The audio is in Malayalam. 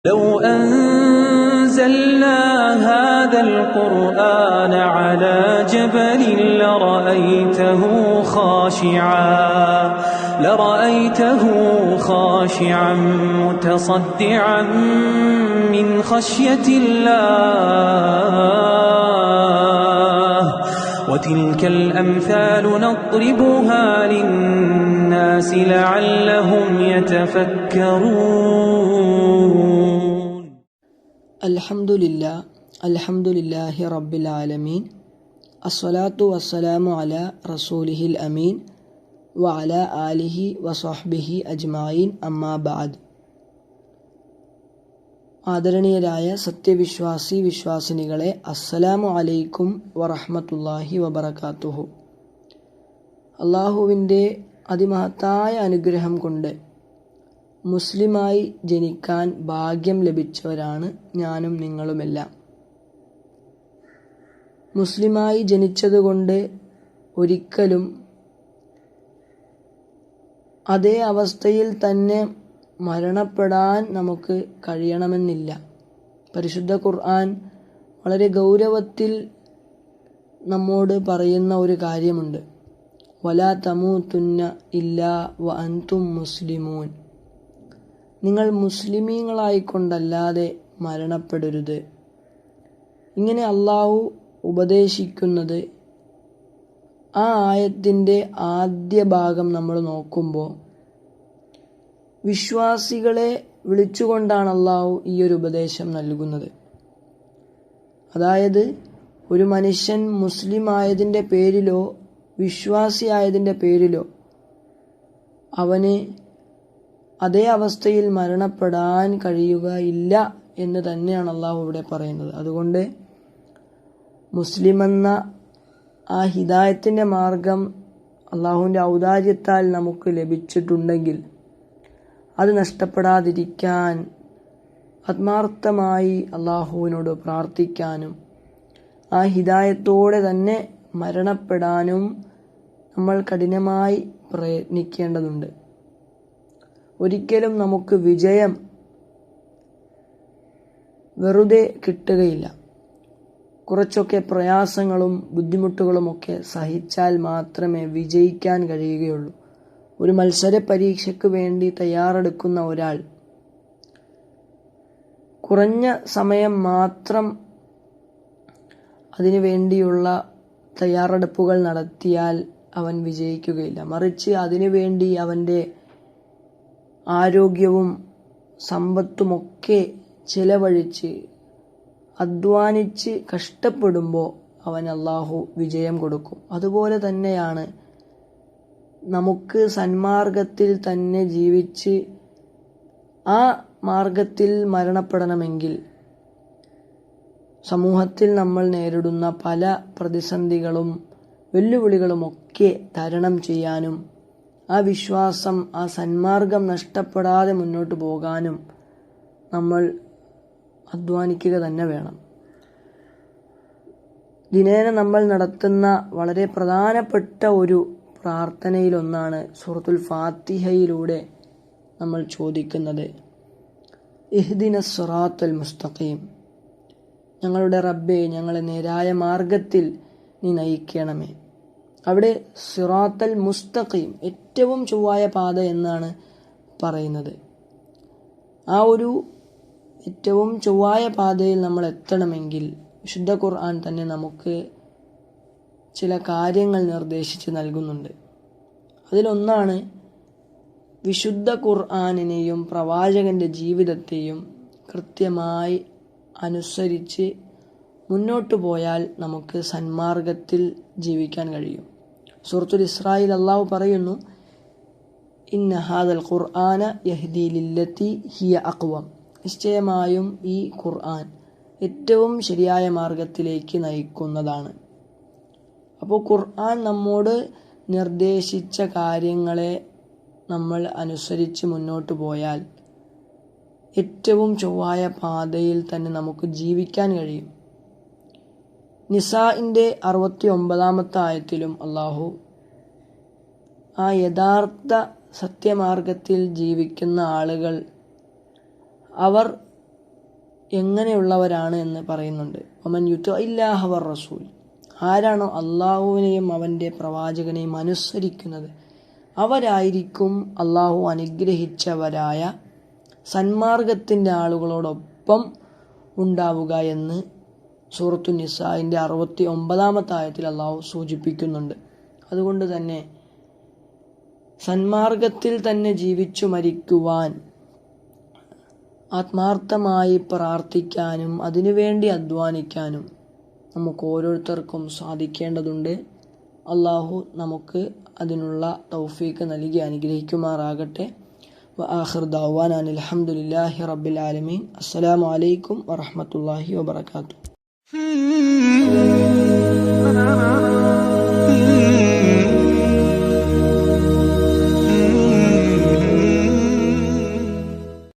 لو أنزلنا هذا القرآن على جبل لرأيته خاشعا متصدعا من خشية الله وتلك الأمثال نضربها للناس لعلهم يتفكرون. الحمد لله رب العالمين الصلاة والسلام على رسوله الأمين وعلى آله وصحبه أجمعين أما بعد. ആദരണീയരായ സത്യവിശ്വാസിനികളെ, അസ്സലാമു അലൈക്കും വറഹ്മത്തുള്ളാഹി വബറകാതുഹു. അള്ളാഹുവിൻ്റെ അതിമഹത്തായ അനുഗ്രഹം കൊണ്ട് മുസ്ലിമായി ജനിക്കാൻ ഭാഗ്യം ലഭിച്ചവരാണ് ഞാനും നിങ്ങളുമെല്ലാം. മുസ്ലിമായി ജനിച്ചതുകൊണ്ട് ഒരിക്കലും അതേ അവസ്ഥയിൽ തന്നെ മരണപ്പെടാൻ നമുക്ക് കഴിയണമെന്നില്ല. പരിശുദ്ധ ഖുർആൻ വളരെ ഗൗരവത്തിൽ നമ്മോട് പറയുന്ന ഒരു കാര്യമുണ്ട്. വലാ തമൂതുന്ന ഇല്ലാ വ അൻതും മുസ്ലിമൂൻ. നിങ്ങൾ മുസ്ലിമീങ്ങളായിക്കൊണ്ടല്ലാതെ മരണപ്പെടരുത്. ഇങ്ങനെ അള്ളാഹു ഉപദേശിക്കുന്നത് ആ ആയത്തിൻ്റെ ആദ്യ ഭാഗം നമ്മൾ നോക്കുമ്പോൾ വിശ്വാസികളെ വിളിച്ചുകൊണ്ടാണ് അള്ളാഹു ഈ ഒരു ഉപദേശം നൽകുന്നത്. അതായത് ഒരു മനുഷ്യൻ മുസ്ലിം ആയതിൻ്റെ പേരിലോ വിശ്വാസിയായതിൻ്റെ പേരിലോ അവന് അതേ അവസ്ഥയിൽ മരണപ്പെടാൻ കഴിയുകയില്ല എന്ന് തന്നെയാണ് അള്ളാഹു ഇവിടെ പറയുന്നത്. അതുകൊണ്ട് മുസ്ലിം എന്ന ആ ഹിദായത്തിൻ്റെ മാർഗം അള്ളാഹുവിൻ്റെ ഔദാര്യത്താൽ നമുക്ക് ലഭിച്ചിട്ടുണ്ടെങ്കിൽ അത് നഷ്ടപ്പെടാതിരിക്കാൻ ആത്മാർത്ഥമായി അള്ളാഹുവിനോട് പ്രാർത്ഥിക്കാനും ആ ഹിദായത്തോടെ തന്നെ മരണപ്പെടാനും നമ്മൾ കഠിനമായി പ്രയത്നിക്കേണ്ടതുണ്ട്. ഒരിക്കലും നമുക്ക് വിജയം വെറുതെ കിട്ടുകയില്ല. കുറച്ചൊക്കെ പ്രയാസങ്ങളും ബുദ്ധിമുട്ടുകളുമൊക്കെ സഹിച്ചാൽ മാത്രമേ വിജയിക്കാൻ കഴിയുകയുള്ളൂ. ഒരു മത്സര പരീക്ഷയ്ക്ക് വേണ്ടി തയ്യാറെടുക്കുന്ന ഒരാൾ കുറഞ്ഞ സമയം മാത്രം അതിനു വേണ്ടിയുള്ള തയ്യാറെടുപ്പുകൾ നടത്തിയാൽ അവൻ വിജയിക്കുകയില്ല. മറിച്ച് അതിനുവേണ്ടി അവൻ്റെ ആരോഗ്യവും സമ്പത്തുമൊക്കെ ചിലവഴിച്ച് അധ്വാനിച്ച് കഷ്ടപ്പെടുമ്പോൾ അവൻ അള്ളാഹു വിജയം കൊടുക്കും. അതുപോലെ തന്നെയാണ് നമുക്ക് സന്മാർഗത്തിൽ തന്നെ ജീവിച്ച് ആ മാർഗത്തിൽ മരണപ്പെടണമെങ്കിൽ സമൂഹത്തിൽ നമ്മൾ നേരിടുന്ന പല പ്രതിസന്ധികളും വെല്ലുവിളികളുമൊക്കെ തരണം ചെയ്യാനും ആ വിശ്വാസം, ആ സന്മാർഗം നഷ്ടപ്പെടാതെ മുന്നോട്ട് പോകാനും നമ്മൾ അധ്വാനിക്കുക തന്നെ വേണം. ദിനേന നമ്മൾ നടത്തുന്ന വളരെ പ്രധാനപ്പെട്ട ഒരു പ്രാർത്ഥനയിലൊന്നാണ് സൂറത്തുൽ ഫാത്തിഹയിലൂടെ നമ്മൾ ചോദിക്കുന്നത്, ഇഹ്ദിനസ് സിറാത്തൽ മുസ്തഖീം. ഞങ്ങളുടെ റബ്ബേ, ഞങ്ങളെ നേരായ മാർഗത്തിൽ നീ നയിക്കണമേ. അവിടെ സിറാത്തൽ മുസ്തഖീം, ഏറ്റവും ചൊവ്വായ പാത എന്നാണ് പറയുന്നത്. ആ ഒരു ഏറ്റവും ചൊവ്വായ പാതയിൽ നമ്മൾ എത്തണമെങ്കിൽ വിശുദ്ധ ഖുർആൻ തന്നെ നമുക്ക് ചില കാര്യങ്ങൾ നിർദ്ദേശിച്ച് നൽകുന്നുണ്ട്. അതിലൊന്നാണ് വിശുദ്ധ ഖുർആനിനെയും പ്രവാചകന്റെ ജീവിതത്തെയും കൃത്യമായി അനുസരിച്ച് മുന്നോട്ട് പോയാൽ നമുക്ക് സന്മാർഗത്തിൽ ജീവിക്കാൻ കഴിയും. സൂറത്തുൽ ഇസ്രായിൽ അള്ളാഹു പറയുന്നു, ഇന്ന ഹാദൽ ഖുർആന യഹ്ദി ലില്ലത്തി ഹിയ അഖ്വം. നിശ്ചയമായും ഈ ഖുർആൻ ഏറ്റവും ശരിയായ മാർഗത്തിലേക്ക് നയിക്കുന്നതാണ്. അപ്പോൾ ഖുർആൻ നമ്മോട് നിർദ്ദേശിച്ച കാര്യങ്ങളെ നമ്മൾ അനുസരിച്ച് മുന്നോട്ട് പോയാൽ ഏറ്റവും ചൊവ്വായ പാതയിൽ തന്നെ നമുക്ക് ജീവിക്കാൻ കഴിയും. നിസാഇൻ്റെ 69-ാമത്തെ ആയത്തിലും അള്ളാഹു ആ യഥാർത്ഥ സത്യമാർഗത്തിൽ ജീവിക്കുന്ന ആളുകൾ അവർ എങ്ങനെയുള്ളവരാണ് എന്ന് പറയുന്നുണ്ട്. ഒമൻ യുത്തു ഇല്ലാഹ വർ റസൂൽ, ആരാണോ അള്ളാഹുവിനെയും അവൻ്റെ പ്രവാചകനെയും അനുസരിക്കുന്നത് അവരായിരിക്കും അള്ളാഹു അനുഗ്രഹിച്ചവരായ സന്മാർഗത്തിൻ്റെ ആളുകളോടൊപ്പം ഉണ്ടാവുക എന്ന് സൂറത്തു നിസാഇൻ്റെ 69-ാമത്തെ ആയത്തിൽ അള്ളാഹു സൂചിപ്പിക്കുന്നുണ്ട്. അതുകൊണ്ട് തന്നെ സന്മാർഗത്തിൽ തന്നെ ജീവിച്ചു മരിക്കുവാൻ ആത്മാർത്ഥമായി പ്രാർത്ഥിക്കാനും അതിനുവേണ്ടി അധ്വാനിക്കാനും നമുക്ക് ഓരോരുത്തർക്കും സാധിക്കേണ്ടതുണ്ട്. അള്ളാഹു നമുക്ക് അതിനുള്ള തൗഫീക്ക് നൽകി അനുഗ്രഹിക്കുമാറാകട്ടെ. വആഖിർ ദഅ്വാനാ അൽഹംദുലില്ലാഹി റബ്ബിൽ ആലമീൻ. അസ്സലാമു അലൈക്കും വറഹ്മത്തുള്ളാഹി വബറകാതുഹു.